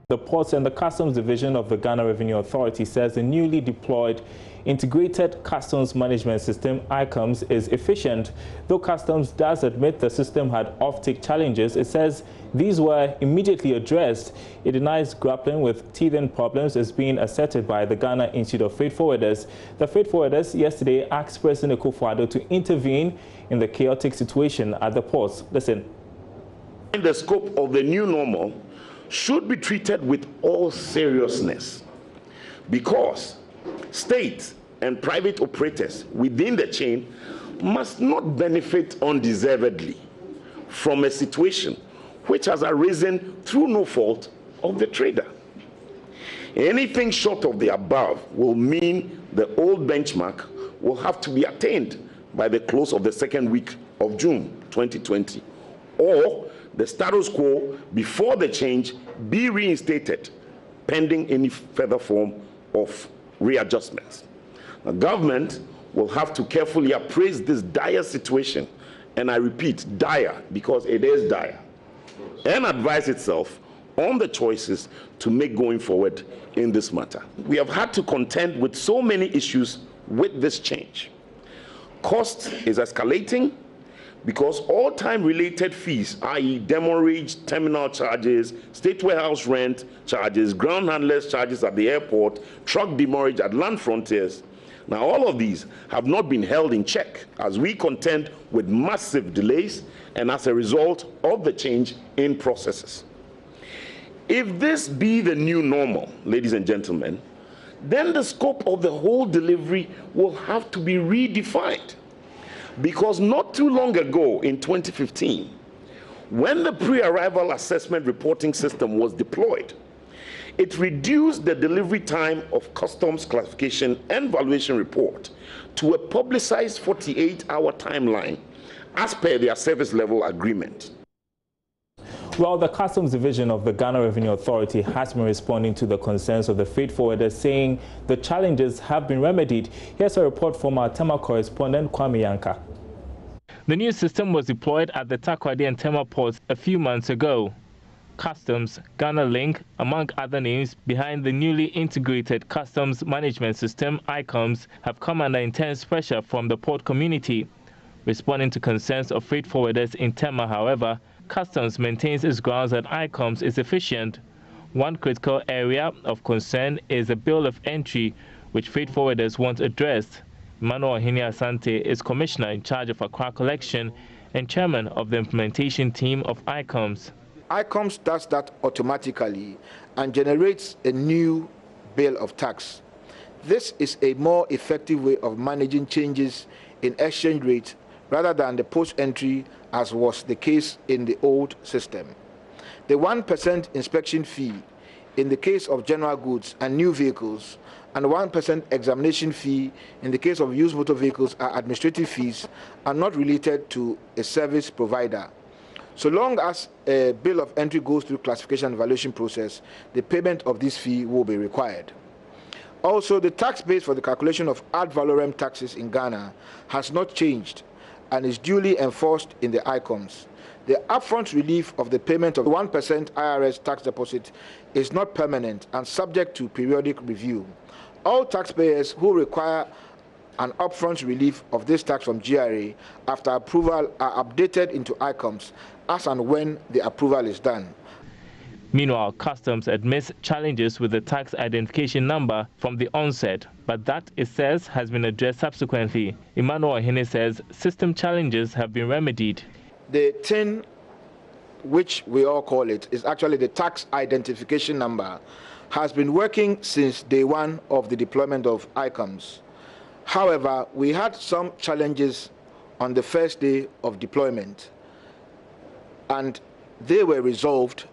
The Ports and the Customs Division of the Ghana Revenue Authority says the newly deployed Integrated Customs Management System, ICUMS, is efficient. Though Customs does admit the system had off-take challenges, it says these were immediately addressed. It denies grappling with teething problems is being asserted by the Ghana Institute of Freight Forwarders. The freight forwarders yesterday asked President Akufo-Addo to intervene in the chaotic situation at the ports. Listen. The scope of the new normal should be treated with all seriousness because state and private operators within the chain must not benefit undeservedly from a situation which has arisen through no fault of the trader. Anything short of the above will mean the old benchmark will have to be attained by the close of the second week of June 2020, or the status quo before the change be reinstated pending any further form of readjustments. The government will have to carefully appraise this dire situation, and I repeat, dire, because it is dire, and advise itself on the choices to make going forward in this matter. We have had to contend with so many issues with this change. Cost is escalating because all time-related fees, i.e. demurrage, terminal charges, state warehouse rent charges, ground handlers charges at the airport, truck demurrage at land frontiers. Now, all of these have not been held in check as we contend with massive delays and as a result of the change in processes. If this be the new normal, ladies and gentlemen, then the scope of the whole delivery will have to be redefined. Because not too long ago, in 2015, when the pre-arrival assessment reporting system was deployed, it reduced the delivery time of customs classification and valuation report to a publicized 48-hour timeline as per their service level agreement. Well, the Customs Division of the Ghana Revenue Authority has been responding to the concerns of the freight forwarders, saying the challenges have been remedied. Here's a report from our Tema correspondent, Kwame Yanka. The new system was deployed at the Takoradi and Tema ports a few months ago. Customs, Ghana Link, among other names behind the newly integrated customs management system, ICUMS, have come under intense pressure from the port community. Responding to concerns of freight forwarders in Tema, however, Customs maintains its grounds that ICUMS is efficient. One critical area of concern is the bill of entry, which freight forwarders want addressed. Emmanuel Asante is commissioner in charge of Accra Collection and chairman of the implementation team of ICUMS. ICUMS does that automatically and generates a new bill of tax. This is a more effective way of managing changes in exchange rate rather than the post-entry as was the case in the old system. The 1% inspection fee in the case of general goods and new vehicles and 1% examination fee in the case of used motor vehicles are administrative fees are not related to a service provider. So long as a bill of entry goes through classification and evaluation process, the payment of this fee will be required. Also, the tax base for the calculation of ad valorem taxes in Ghana has not changed and is duly enforced in the ICUMS. The upfront relief of the payment of 1% IRS tax deposit is not permanent and subject to periodic review. All taxpayers who require an upfront relief of this tax from GRA after approval are updated into ICUMS as and when the approval is done. Meanwhile, Customs admits challenges with the tax identification number from the onset, but that, it says, has been addressed subsequently. Emmanuel Ohene says system challenges have been remedied. The TIN, which we all call it, is actually the tax identification number, has been working since day one of the deployment of ICUMS. However, we had some challenges on the first day of deployment, and they were resolved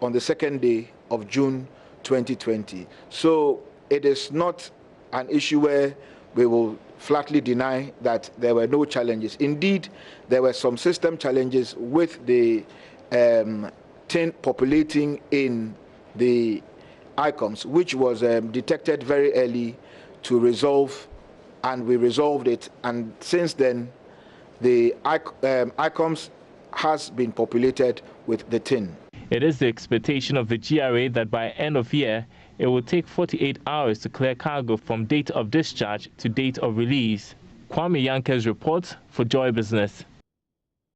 on the second day of June 2020. So it is not an issue where we will flatly deny that there were no challenges. Indeed, there were some system challenges with the tin populating in the ICUMS, which was detected very early to resolve, and we resolved it. And since then, the ICUMS has been populated with the tin. It is the expectation of the GRA that by end of year, it will take 48 hours to clear cargo from date of discharge to date of release. Kwame Yankers reports for Joy Business.